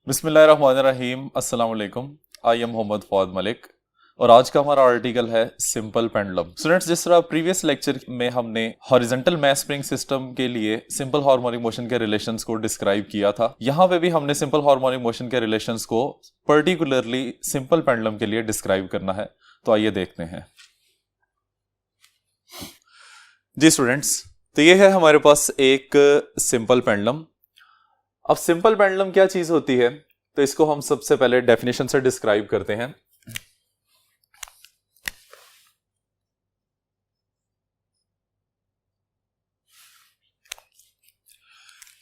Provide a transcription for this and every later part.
बिस्मिल्लाहिर्रहमानिर्रहीम। अस्सलाम वालेकुम। आई एम मोहम्मद फौद मलिक और आज का हमारा आर्टिकल है सिंपल पेंडुलम। स्टूडेंट्स, जिस तरह प्रीवियस लेक्चर में हमने हॉरिजॉन्टल मैस स्प्रिंग सिस्टम के लिए सिंपल हार्मोनिक मोशन के रिलेशंस को डिस्क्राइब किया था, यहाँ पे भी हमने सिंपल हार्मोनिक मोशन के रिलेशंस को पर्टिकुलरली सिंपल पेंडुलम के लिए डिस्क्राइब करना है। तो आइए देखते हैं। जी स्टूडेंट्स, तो ये है हमारे पास एक सिंपल पेंडुलम। अब सिंपल पेंडुलम क्या चीज होती है, तो इसको हम सबसे पहले डेफिनेशन से डिस्क्राइब करते हैं।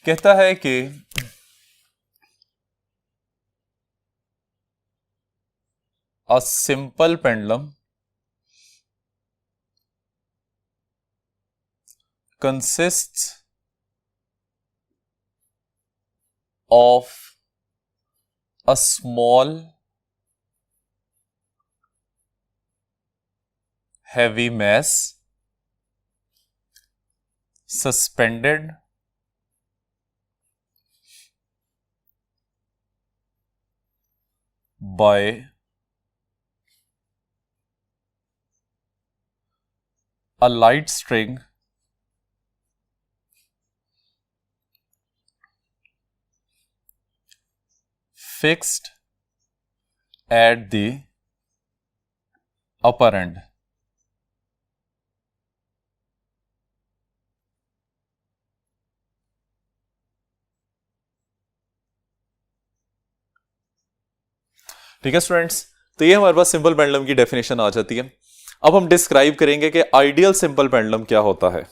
कहता है कि अ simple pendulum consists of a small heavy mass suspended by a light string fixed at the upper end. ठीक है स्टूडेंट्स, तो ये हमारे पास सिंपल पेंडुलम की डेफिनेशन आ जाती है। अब हम डिस्क्राइब करेंगे कि आइडियल सिंपल पेंडुलम क्या होता है।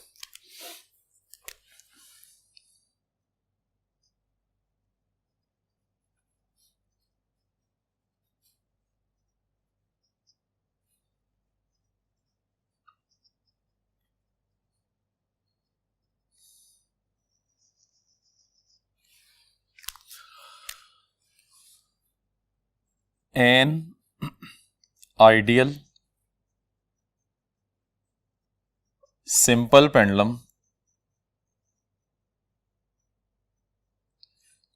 An ideal simple pendulum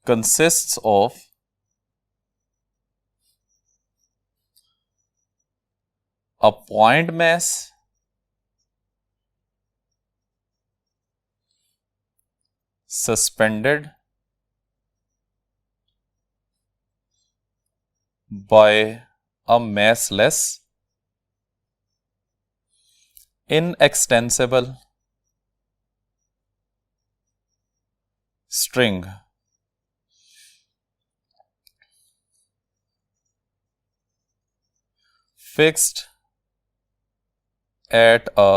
consists of a point mass suspended by a massless inextensible string fixed at a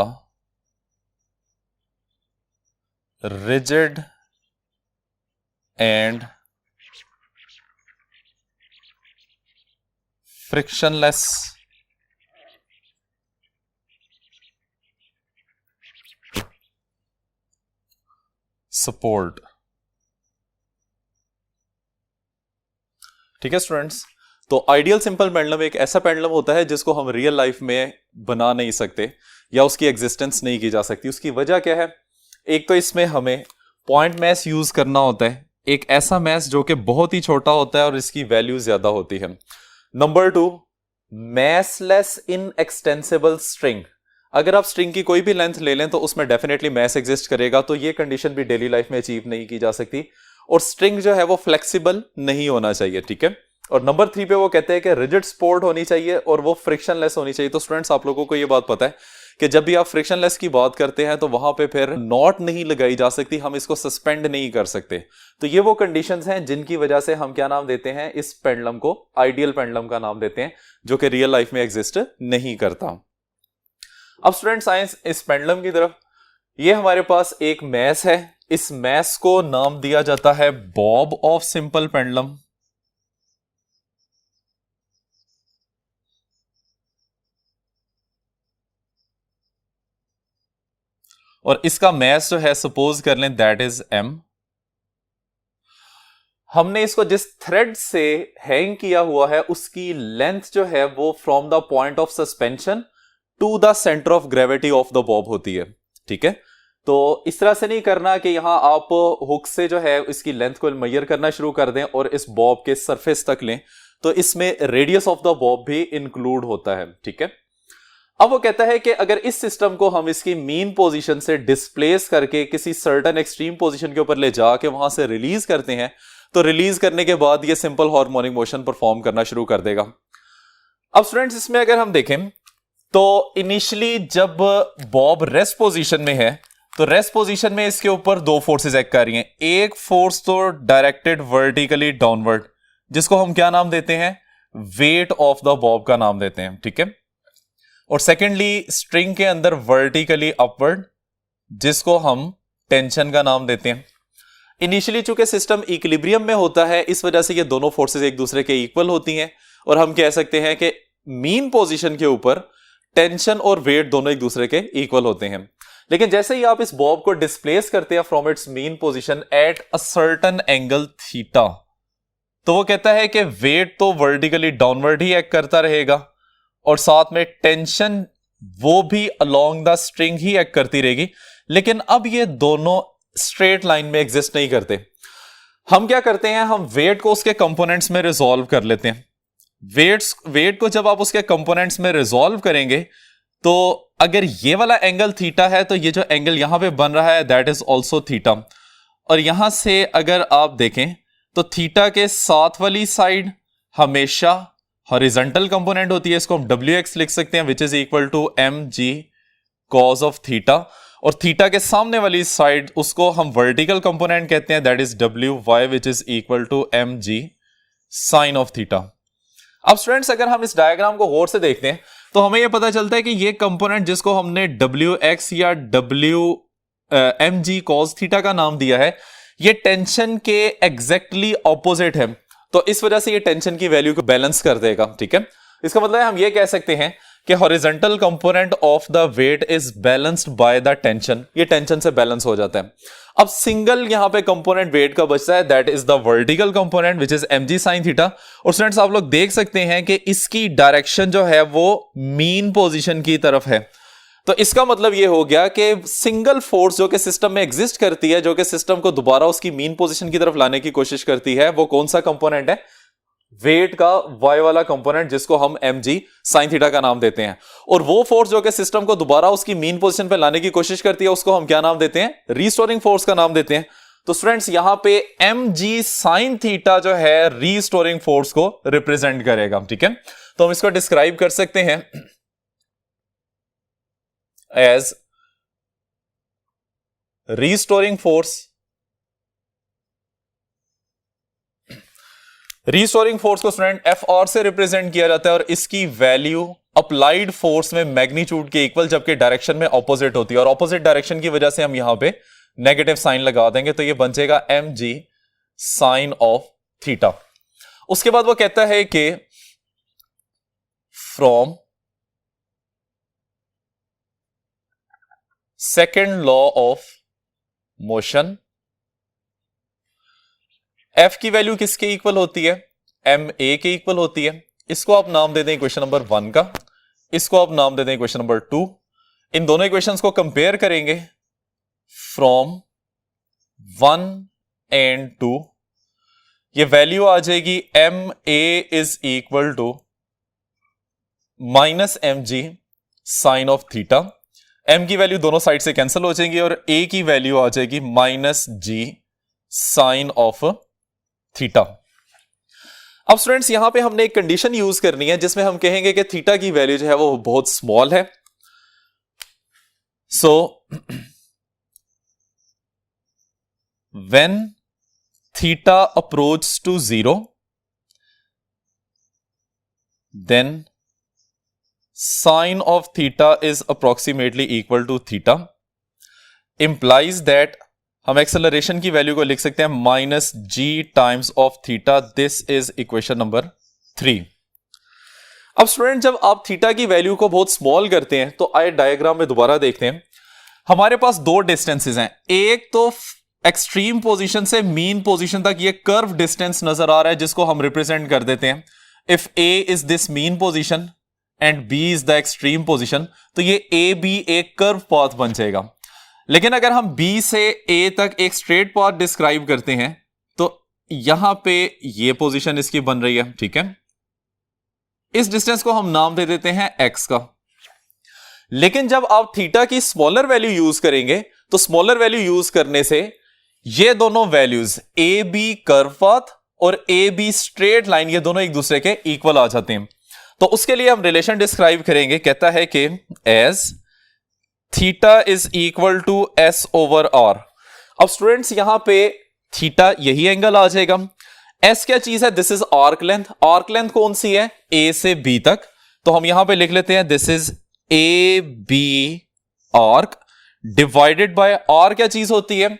rigid and frictionless support। ठीक है स्टूडेंट्स, तो आइडियल सिंपल पेंडुलम एक ऐसा पेंडुलम होता है जिसको हम रियल लाइफ में बना नहीं सकते या उसकी एग्जिस्टेंस नहीं की जा सकती। उसकी वजह क्या है? एक तो इसमें हमें पॉइंट मैस यूज करना होता है, एक ऐसा मैस जो कि बहुत ही छोटा होता है और इसकी वैल्यू ज्यादा होती है। नंबर 2, मैसलेस इन एक्सटेंसिबल स्ट्रिंग। अगर आप स्ट्रिंग की कोई भी लेंथ ले लें तो उसमें डेफिनेटली मैस एग्जिस्ट करेगा, तो ये कंडीशन भी डेली लाइफ में अचीव नहीं की जा सकती। और स्ट्रिंग जो है वो फ्लेक्सिबल नहीं होना चाहिए। ठीक है, और नंबर 3 पे वो कहते हैं कि रिजिड सपोर्ट होनी चाहिए और वो फ्रिक्शनलेस होनी चाहिए। तो स्टूडेंट्स, आप लोगों को ये बात पता है कि जब भी आप फ्रिक्शनलेस की बात करते हैं तो वहां पे फिर नॉट नहीं लगाई जा सकती, हम इसको सस्पेंड नहीं कर सकते। तो ये वो कंडीशंस हैं जिनकी वजह से हम क्या नाम देते हैं, इस पेंडुलम को आइडियल पेंडुलम का नाम देते हैं, जो कि रियल लाइफ में एग्जिस्ट नहीं करता। अब स्टूडेंट्स आए इस पेंडुलम की तरफ। ये हमारे पास एक मैस है, इस मैस को नाम दिया जाता है बॉब ऑफ सिंपल पेंडुलम। और इसका मैस जो है सपोज कर लें दैट इज m। हमने इसको जिस थ्रेड से हैंग किया हुआ है उसकी लेंथ जो है वो from the point of suspension to the centre of gravity of the bob होती है। ठीक है, तो इस तरह से नहीं करना कि यहां आप हुक से जो है इसकी लेंथ को मेजर करना शुरू कर दें और इस बॉब के सरफेस तक लें, तो इसमें रेडियस ऑफ द बॉब भी इंक्लूड होता है, ठीक है। अब वो कहता है कि अगर इस सिस्टम को हम इसकी मीन पोजीशन से डिस्प्लेस करके किसी सर्टेन एक्सट्रीम पोजीशन के ऊपर ले जाके वहां से रिलीज करते हैं, तो रिलीज करने के बाद ये सिंपल हार्मोनिक मोशन परफॉर्म करना शुरू कर देगा। अब स्टूडेंट्स इसमें अगर हम देखें तो इनिशियली जब बॉब रेस्ट पोजीशन में है, तो रेस्ट पोजीशन में इसके ऊपर दो फोर्सेस एक्ट कर रही हैं। एक फोर्स तो डायरेक्टेड वर्टिकली डाउनवर्ड, जिसको हम क्या नाम देते हैं, वेट ऑफ द बॉब का नाम देते हैं, ठीक है। और सेकेंडली स्ट्रिंग के अंदर वर्टिकली अपवर्ड, जिसको हम टेंशन का नाम देते हैं। इनिशियली चूंकि सिस्टम इक्विलिब्रियम में होता है, इस वजह से ये दोनों फोर्सेस एक दूसरे के इक्वल होती हैं और हम कह सकते हैं कि मीन पोजीशन के ऊपर टेंशन और वेट दोनों एक दूसरे के इक्वल होते हैं। लेकिन जैसे ही आप इस बॉब को डिस्प्लेस करते हैं from its mean position at a certain angle theta, तो वो कहता है कि वेट तो वर्टिकली डाउनवर्ड ही एक्ट करता रहेगा और साथ में टेंशन वो भी along the string he act करती रहेगी। लेकिन अब ये दोनों स्ट्रेट लाइन में एग्जिस्ट नहीं करते। हम क्या करते हैं, हम वेट को उसके कंपोनेंट्स में रिजॉल्व कर लेते हैं। वेट को जब आप उसके कंपोनेंट्स में रिजॉल्व करेंगे, तो अगर ये वाला एंगल थीटा है, तो ये जो एंगल यहां पे बन रहा है दैट इज ऑल्सो थीटा। और यहां से अगर आप देखें तो थीटा के साथ वाली साइड हमेशा हॉरिजॉन्टल कंपोनेंट होती है, इसको हम wx लिख सकते हैं, which is equal to mg cos of theta. और थीटा के सामने वाली साइड उसको हम वर्टिकल कंपोनेंट कहते हैं, that is wy which is equal to mg sin of theta. अब स्टूडेंट्स अगर हम इस डायग्राम को गौर से देखते हैं तो हमें यह पता चलता है कि ये कंपोनेंट जिसको हमने wx या mg cos थीटा का नाम दिया है, ये टेंशन के एग्जैक्टली ऑपोजिट है। तो इस वजह से ये टेंशन की वैल्यू को बैलेंस कर देगा, ठीक है। इसका मतलब है हम ये कह सकते हैं कि horizontal component of the weight is balanced by the tension, ये टेंशन से बैलेंस हो जाता है। अब सिंगल यहां पे कंपोनेंट वेट का बचता है, that is the vertical component which is mg sin theta. और स्टूडेंट्स आप लोग देख सकते हैं कि इसकी डायरेक्शन जो है वो मीन पोजीशन की तरफ है। तो इसका मतलब ये हो गया कि सिंगल फोर्स जो कि सिस्टम में एग्जिस्ट करती है, जो कि सिस्टम को दोबारा उसकी मीन पोजीशन की तरफ लाने की कोशिश करती है, वो कौन सा कंपोनेंट है, वेट का y वाला कंपोनेंट, जिसको हम mg sin थीटा का नाम देते हैं। और वो फोर्स जो कि सिस्टम को दोबारा उसकी मीन पोजीशन पे लाने की कोशिश करती है, उसको हम क्या नाम देते हैं, रीस्टोरिंग फोर्स का नाम देते हैं। तो स्टूडेंट्स यहां पे mg sin थीटा जो है रीस्टोरिंग फोर्स को रिप्रेजेंट करेगा, ठीक है। तो हम इसको डिस्क्राइब कर सकते हैं as restoring force. Restoring force को स्टूडेंट Fr से रिप्रेजेंट किया जाता है और इसकी वैल्यू अप्लाइड फोर्स में मैग्नीट्यूड के इक्वल, जबकि डायरेक्शन में ऑपोजिट होती है। और ऑपोजिट डायरेक्शन की वजह से हम यहां पे नेगेटिव साइन लगा देंगे, तो ये बन जाएगा mg साइन ऑफ थीटा। उसके बाद वो कहता है कि from second law of motion F की वैल्यू किसके इक्वल होती है, ma के इक्वल होती है। इसको आप नाम दे दें इक्वेशन नंबर 1 का, इसको आप नाम दे दें इक्वेशन नंबर 2। इन दोनों इक्वेशंस को कंपेयर करेंगे फ्रॉम 1 एंड 2, ये वैल्यू आ जाएगी ma is equal to minus mg sine of theta. m की वैल्यू दोनों साइड से कैंसिल हो जाएंगी और a की वैल्यू आ जाएगी minus g sine of theta. अब स्टूडेंट्स यहां पे हमने एक कंडीशन यूज करनी है जिसमें हम कहेंगे कि थीटा की वैल्यू जो है वो बहुत स्मॉल है। So when theta approach to 0, then sine of theta is approximately equal to theta, implies that हम एक्सेलरेशन की वैल्यू को लिख सकते हैं minus g times of theta. This is equation number 3। अब स्टूडेंट जब आप थीटा की वैल्यू को बहुत स्मॉल करते हैं, तो आए डायग्राम में दोबारा देखते हैं, हमारे पास दो डिस्टेंसेस हैं। एक तो एक्सट्रीम पोजीशन से मीन पोजीशन तक ये कर्व डिस्टेंस नजर आ रहा है, जिसको हम रिप्रेजेंट कर देते हैं if a is this mean position and b is the extreme position, तो ये a b एक कर्व पाथ बन जाएगा। लेकिन अगर हम B से A तक एक स्ट्रेट पाथ डिस्क्राइब करते हैं तो यहां पे ये पोजीशन इसकी बन रही है, ठीक है। इस डिस्टेंस को हम नाम दे देते हैं x का। लेकिन जब आप थीटा की स्मॉलर वैल्यू यूज करेंगे तो स्मॉलर वैल्यू यूज करने से ये दोनों values A B curve path और ए बी स्ट्रेट लाइन ये दोनों एक दूसरे के इक्वल आ जाते हैं। तो उसके लिए हम रिलेशन डिस्क्राइब करेंगे, कहता है कि as theta is equal to S over R. अब स्टूडेंट्स यहां पे थीटा यही एंगल आ जाएगा। एस क्या चीज है? This is arc length. Arc length कौन सी है? ए से बी तक। तो हम यहां पे लिख लेते हैं this is A B arc divided by R क्या चीज होती है?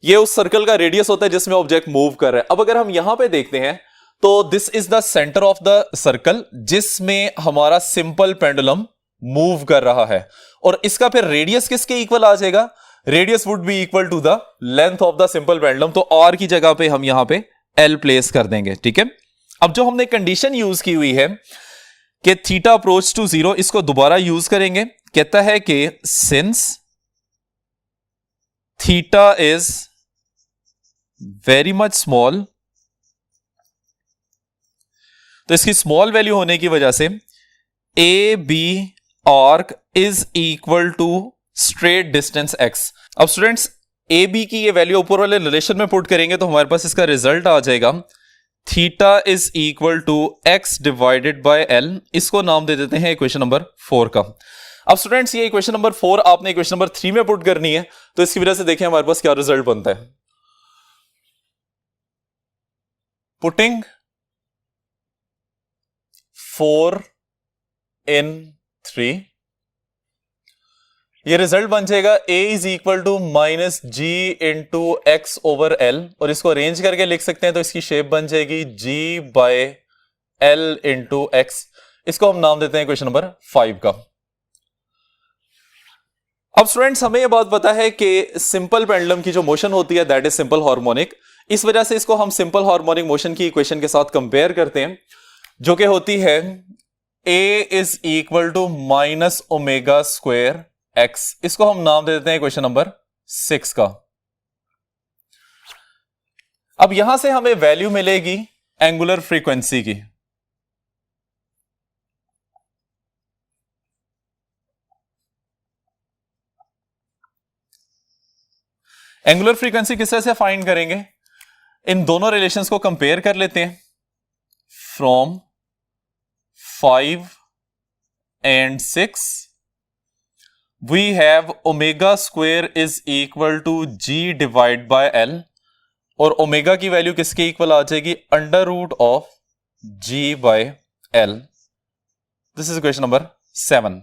ये उस सर्कल का रेडियस होता है जिसमें ऑब्जेक्ट मूव कर रहा है। अब अगर हम यहां पे देखते हैं तो this is the centre of the circle जिसमें हमारा सिंपल पेंडुलम मूव कर रहा है। और इसका फिर रेडियस किसके इक्वल आ जाएगा? Radius would be equal to the length of the simple pendulum. तो आर की जगह पे हम यहां पे एल प्लेस कर देंगे, ठीक है। अब जो हमने कंडीशन यूज की हुई है कि थीटा अप्रोच टू 0, इसको दोबारा यूज करेंगे। कहता है कि since theta is very much small, तो इसकी स्मॉल वैल्यू होने की वजह से A B arc is equal to straight distance X. अब स्टूडेंट्स ए बी की ये वैल्यू ऊपर वाले रिलेशन में पुट करेंगे तो हमारे पास इसका रिजल्ट आ जाएगा theta is equal to X divided by L. इसको नाम दे देते हैं इक्वेशन नंबर 4 का। अब स्टूडेंट्स ये इक्वेशन नंबर 4 आपने इक्वेशन नंबर 3 में पुट करनी है, तो इसकी वजह से देखें हमारे पास क्या रिजल्ट बनता है। पुटिंग 4 in 3, ये रिजल्ट बन जाएगा a is equal to minus g into X over L, और इसको अरेंज करके लिख सकते हैं तो इसकी शेप बन जाएगी g by L into x. इसको हम नाम देते हैं क्वेश्चन नंबर 5 का। अब स्टूडेंट्स हमें यह बात पता है कि सिंपल पेंडुलम की जो मोशन होती है दैट इज सिंपल हार्मोनिक। इस वजह से इसको हम सिंपल हार्मोनिक मोशन की इक्वेशन के साथ कंपेयर करते हैं जो कि होती है a is equal to minus omega square X. इसको हम नाम दे देते हैं क्वेश्चन नंबर 6 का। अब यहां से हमें वैल्यू मिलेगी एंगुलर फ्रीक्वेंसी की। एंगुलर फ्रीक्वेंसी किस तरह से फाइंड करेंगे? इन दोनों रिलेशंस को कंपेयर कर लेते हैं। From 5 and 6 we have omega square is equal to g divided by l, और ओमेगा की वैल्यू किसके इक्वल आ जाएगी? Under root of g by l। This is question number 7।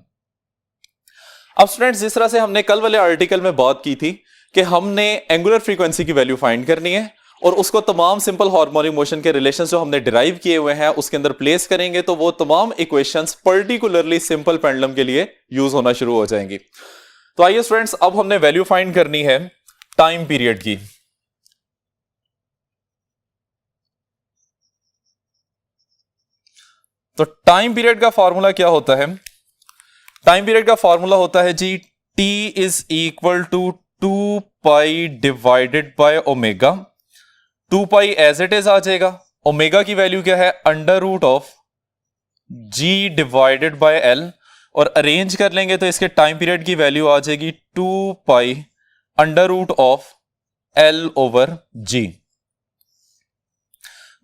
अब स्टूडेंट्स जिस तरह से हमने कल वाले आर्टिकल में बात की थी कि हमने एंगुलर फ्रीक्वेंसी की वैल्यू फाइंड करनी है और उसको तमाम सिंपल हार्मोनिक मोशन के रिलेशंस जो हमने डिराइव किए हुए हैं उसके अंदर प्लेस करेंगे तो वो तमाम इक्वेशंस पर्टिकुलरली सिंपल पेंडुलम के लिए यूज होना शुरू हो जाएंगी। तो आइए स्टूडेंट्स अब हमने वैल्यू फाइंड करनी है टाइम पीरियड की। तो टाइम पीरियड का फॉर्मूला क्या होता है? टाइम पीरियड का फॉर्मूला होता है जी t is equal to 2 pi divided by omega. 2 pi as it is आ जाएगा। ओमेगा की वैल्यू क्या है? Under root of g divided by l, और अरेंज कर लेंगे तो इसके टाइम पीरियड की वैल्यू आ जाएगी 2 pi under root of l over g।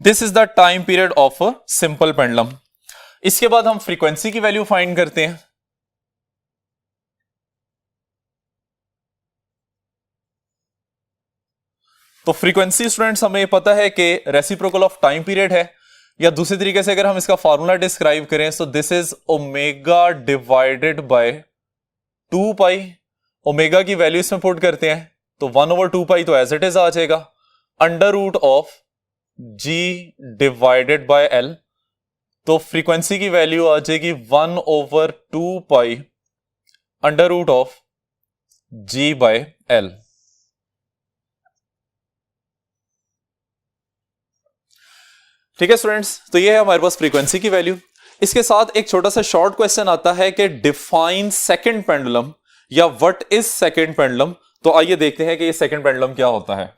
This is the time period of a simple pendulum. इसके बाद हम फ्रीक्वेंसी की वैल्यू फाइंड करते हैं। तो फ्रीक्वेंसी स्टूडेंट्स हमें पता है कि रेसिप्रोकल ऑफ टाइम पीरियड है, या दूसरे तरीके से अगर हम इसका फॉर्मूला डिस्क्राइब करें तो this is omega divided by 2 pi. Omega की वैल्यू इसमें पुट करते हैं तो 1 ओवर 2 पाई तो एज इट इज आ जाएगा। Under root of g divided by l, तो फ्रीक्वेंसी की वैल्यू आ जाएगी 1 over 2 pi under root of g by l। ठीक है स्टूडेंट्स, तो ये है हमारे पास फ्रीक्वेंसी की वैल्यू। इसके साथ एक छोटा सा शॉर्ट क्वेश्चन आता है कि डिफाइन सेकंड पेंडुलम या व्हाट इज सेकंड पेंडुलम। तो आइए देखते हैं कि ये सेकंड पेंडुलम क्या होता है।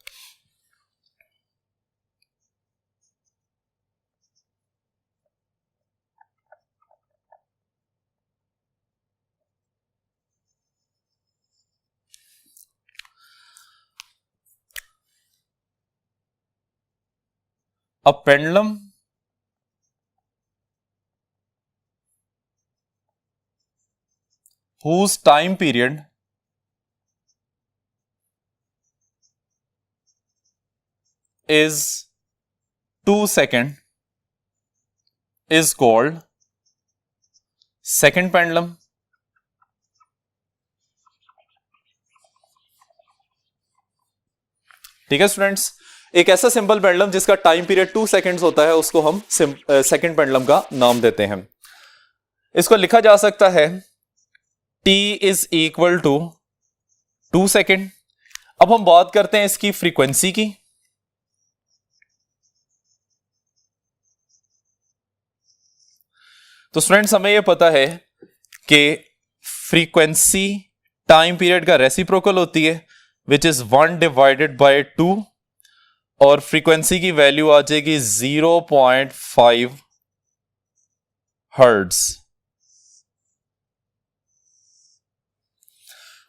A pendulum whose time period is 2 seconds is called second pendulum. ठीक है स्टूडेंट्स, एक ऐसा सिंपल पेंडुलम जिसका टाइम पीरियड 2 सेकंड्स होता है उसको हम सेकंड पेंडुलम का नाम देते हैं। इसको लिखा जा सकता है t is equal to 2 second. अब हम बात करते हैं इसकी फ्रीक्वेंसी की। तो स्टूडेंट्स हमें यह पता है कि फ्रीक्वेंसी टाइम पीरियड का रेसिप्रोकल होती है विच इज 1 डिवाइडेड बाय 2 और फ्रीक्वेंसी की वैल्यू आ जाएगी 0.5 हर्ट्ज।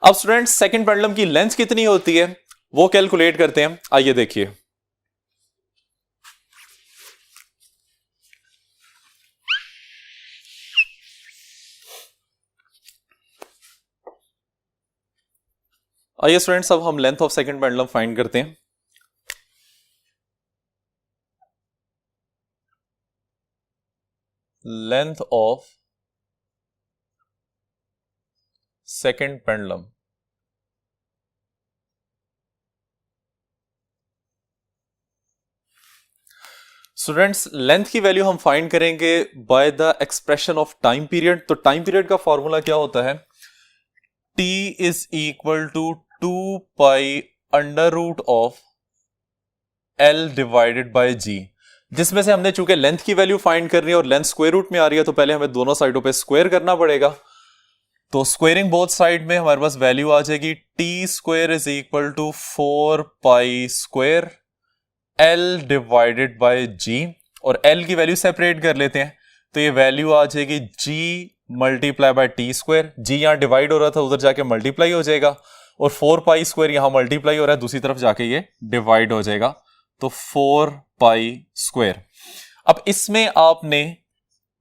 अब स्टूडेंट्स सेकंड पेंडुलम की लेंथ कितनी होती है वो कैलकुलेट करते हैं। आइए देखिए, आइए स्टूडेंट्स अब हम length of second pendulum find करते हैं। Length of second pendulum. Students length की वैल्यू हम फाइंड करेंगे by the expression of time period. तो टाइम पीरियड का फॉर्मूला क्या होता है, t is equal to 2 pi under root of l divided by g, जिसमें से हमने चूंकि लेंथ की वैल्यू फाइंड करनी है और लेंथ स्क्वायर रूट में आ रही है तो पहले हमें दोनों साइडों पे स्क्वायर करना पड़ेगा। तो स्क्वायरिंग बोथ साइड में हमारे पास वैल्यू आ जाएगी t square is equal to 4 pi square l divided by g, और l की वैल्यू सेपरेट कर लेते हैं तो ये वैल्यू आ जाएगी g multiply by T square. g यहां डिवाइड हो रहा था उधर जाके मल्टीप्लाई हो जाएगा और 4 पाई स्क्वायर यहां मल्टीप्लाई हो रहा है दूसरी तरफ जाके ये डिवाइड हो जाएगा तो 4 पाई स्क्वायर। अब इसमें आपने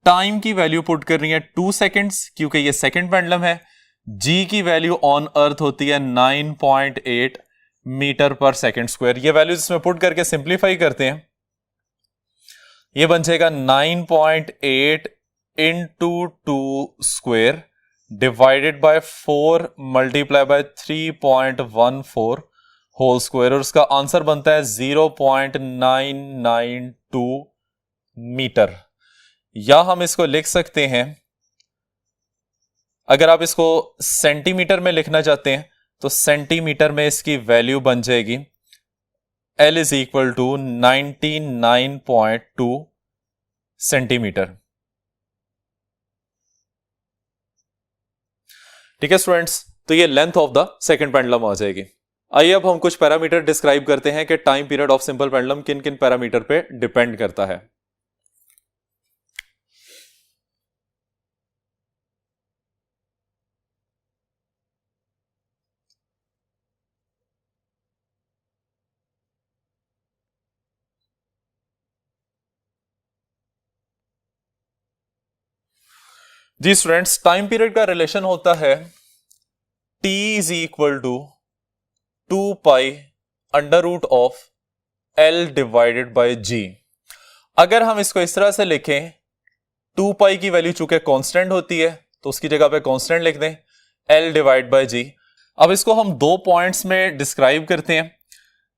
टाइम की वैल्यू पुट करनी है 2 सेकंड्स क्योंकि ये सेकंड पेंडुलम है। g की वैल्यू ऑन अर्थ होती है 9.8 मीटर पर सेकंड स्क्वायर। ये वैल्यूज इसमें पुट करके सिंप्लीफाई करते हैं, ये बन जाएगा 9.8 into 2 square divided by 4 multiply by 3.14 whole square, और उसका आंसर बनता है 0.992 मीटर। या हम इसको लिख सकते हैं, अगर आप इसको सेंटीमीटर में लिखना चाहते हैं तो सेंटीमीटर में इसकी वैल्यू बन जाएगी L is equal to 99.2 centimetre. ठीक है स्टूडेंट्स, तो ये length of the second pendulum आ जाएगी। आइए अब हम कुछ पैरामीटर डिस्क्राइब करते हैं कि time period of simple pendulum किन किन पैरामीटर पे डिपेंड करता है। जी स्टूडेंट्स, टाइम पीरियड का रिलेशन होता है t is equal to 2 pi under root of l divided by g। अगर हम इसको इस तरह से लिखें, 2 पाई की वैल्यू चूंकि कांस्टेंट होती है तो उसकी जगह पे कांस्टेंट लिख दें l डिवाइड बाय g। अब इसको हम 2 पॉइंट्स में डिस्क्राइब करते हैं,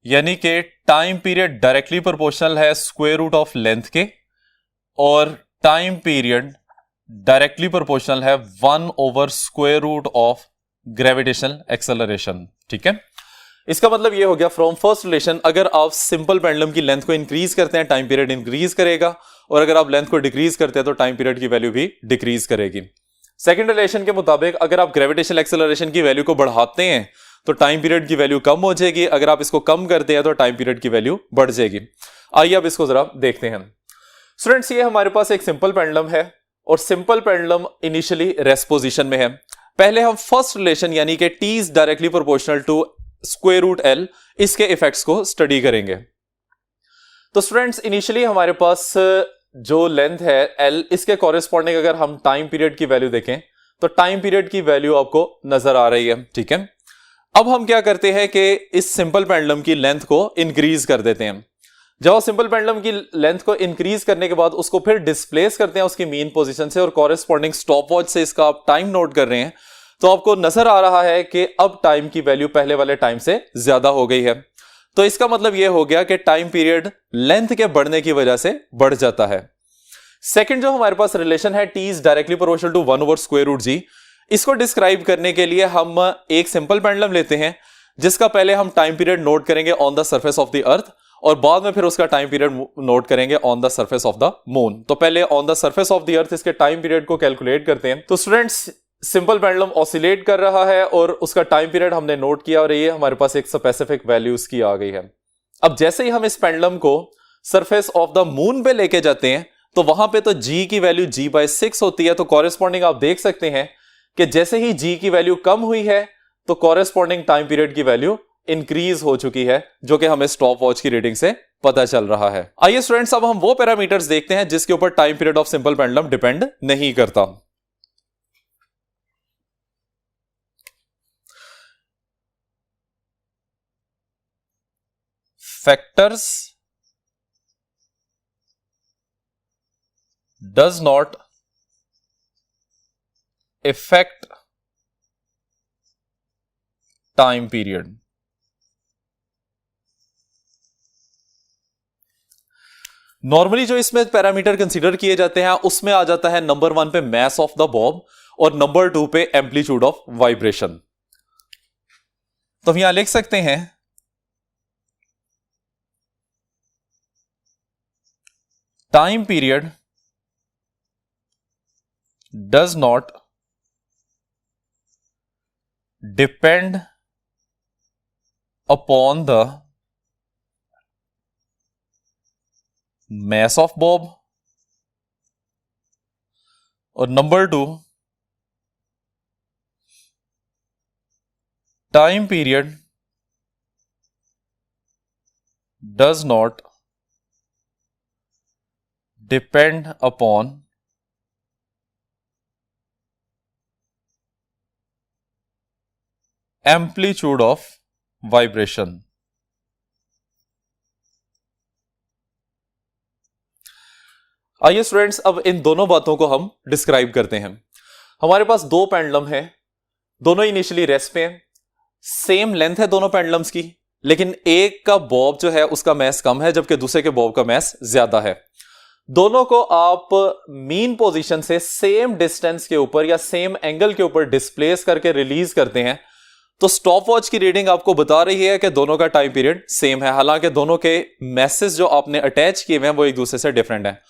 यानी कि टाइम पीरियड डायरेक्टली प्रोपोर्शनल है स्क्वायर रूट ऑफ लेंथ के और टाइम पीरियड डायरेक्टली प्रोपोर्शनल है 1 over square root of gravitational acceleration. ठीक है, इसका मतलब ये हो गया फ्रॉम फर्स्ट रिलेशन, अगर आप सिंपल पेंडुलम की लेंथ को इंक्रीज करते हैं टाइम पीरियड इंक्रीज करेगा और अगर आप लेंथ को डिक्रीज करते हैं तो टाइम पीरियड की वैल्यू भी डिक्रीज करेगी। सेकंड रिलेशन के मुताबिक अगर आप ग्रेविटेशनल एक्सेलरेशन की वैल्यू को बढ़ाते हैं तो टाइम पीरियड की वैल्यू कम हो जाएगी, अगर आप इसको कम करते हैं तो टाइम पीरियड की वैल्यू बढ़ जाएगी। आइए अब इसको जरा देखते हैं। स्टूडेंट्स, ये हमारे पास एक सिंपल पेंडुलम है और simple pendulum initially rest position में है। पहले हम फर्स्ट रिलेशन यानी कि t is directly proportional to square root l, इसके इफेक्ट्स को स्टडी करेंगे। तो स्टूडेंट्स, इनिशियली हमारे पास जो लेंथ है l, इसके कॉरेस्पॉन्डिंग अगर हम टाइम पीरियड की वैल्यू देखें तो टाइम पीरियड की वैल्यू आपको नजर आ रही है, ठीक है। अब हम क्या करते हैं कि इस सिंपल पेंडुलम की लेंथ को इंक्रीज कर देते हैं। जब सिंपल पेंडुलम की लेंथ को इंक्रीज करने के बाद उसको फिर डिस्प्लेस करते हैं उसकी मीन पोजीशन से और कॉरेस्पॉन्डिंग स्टॉपवॉच से इसका आप टाइम नोट कर रहे हैं, तो आपको नजर आ रहा है कि अब टाइम की वैल्यू पहले वाले टाइम से ज्यादा हो गई है। तो इसका मतलब यह हो गया कि टाइम पीरियड लेंथ के बढ़ने की वजह से बढ़ जाता है। सेकंड जो हमारे पास रिलेशन है, t is directly proportional to 1 over square root g, इसको डिस्क्राइब करने के लिए हम एक सिंपल पेंडुलम लेते हैं जिसका पहले हम टाइम पीरियड नोट करेंगे on the surface of the earth और बाद में फिर उसका टाइम पीरियड नोट करेंगे on the surface of the moon. तो पहले on the surface of the earth इसके टाइम पीरियड को कैलकुलेट करते हैं। तो स्टूडेंट्स, सिंपल पेंडुलम ऑसिलेट कर रहा है और उसका टाइम पीरियड हमने नोट किया और ये हमारे पास एक स्पेसिफिक वैल्यू उसकी आ गई है। अब जैसे ही हम इस पेंडुलम को सरफेस ऑफ द मून पे लेके जाते हैं तो वहां पे तो g की वैल्यू g/6 होती है। तो कॉरेस्पॉन्डिंग आप देख सकते हैं कि जैसे ही g की वैल्यू कम हुई है तो कॉरेस्पॉन्डिंग टाइम पीरियड की वैल्यू इंक्रीज हो चुकी है, जो कि हमें स्टॉप वॉच की रीडिंग से पता चल रहा है। आइए स्टूडेंट्स, अब हम वो पैरामीटर्स देखते हैं जिसके ऊपर time period of simple pendulum depend नहीं करता। Factors does not affect time period। Normally जो इसमें पैरामीटर कंसीडर किए जाते हैं उसमें आ जाता है नंबर 1 पे मैस ऑफ द बॉब और नंबर 2 पे एम्पलीट्यूड ऑफ वाइब्रेशन। तो हम यहां लिख सकते हैं time period does not depend upon the mass of bob और number 2 time period does not depend upon amplitude of vibration. आइए स्टूडेंट्स, अब इन दोनों बातों को हम डिस्क्राइब करते हैं। हमारे पास दो पेंडुलम है, दोनों इनिशियली रेस्ट पे हैं, सेम लेंथ है दोनों पेंडुलम्स की, लेकिन एक का बॉब जो है उसका मैस कम है जबकि दूसरे के बॉब का मैस ज्यादा है। दोनों को आप मीन पोजीशन से सेम डिस्टेंस के ऊपर या सेम एंगल के ऊपर डिस्प्लेस करके रिलीज करते हैं तो स्टॉप वॉच की रीडिंग आपको बता रही है कि दोनों का टाइम पीरियड सेम है, हालांकि दोनों के मैसेज जो आपने अटैच किए हुए हैं वो एक दूसरे से डिफरेंट है,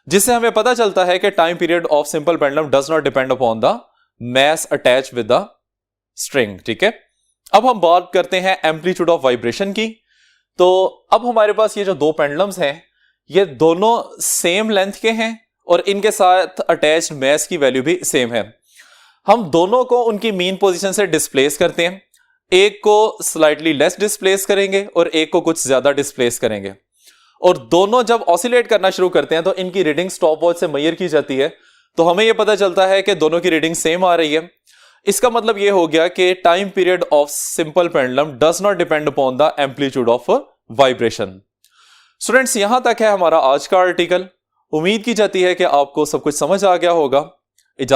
जिससे हमें पता चलता है कि time period of simple pendulum does not depend upon the mass attach with the string. ठीक है, अब हम बात करते हैं एम्पलीट्यूड ऑफ वाइब्रेशन की। तो अब हमारे पास ये जो दो पेंडुलम्स हैं ये दोनों सेम लेंथ के हैं और इनके साथ अटैच्ड मैस की वैल्यू भी सेम है। हम दोनों को उनकी मीन पोजीशन से डिस्प्लेस करते हैं, एक को स्लाइटली लेस डिस्प्लेस करेंगे और एक को कुछ ज्यादा डिस्प्लेस करेंगे, और दोनों जब ऑसिलेट करना शुरू करते हैं तो इनकी रीडिंग स्टॉप वॉच से मेजर की जाती है। तो हमें यह पता चलता है कि दोनों की रीडिंग सेम आ रही है। इसका मतलब यह हो गया कि time period of simple pendulum does not depend upon the amplitude of vibration. Students, यहां तक है हमारा आज का आर्टिकल। उम्मीद की जाती है कि आपको सब कुछ समझ आ गया होगा।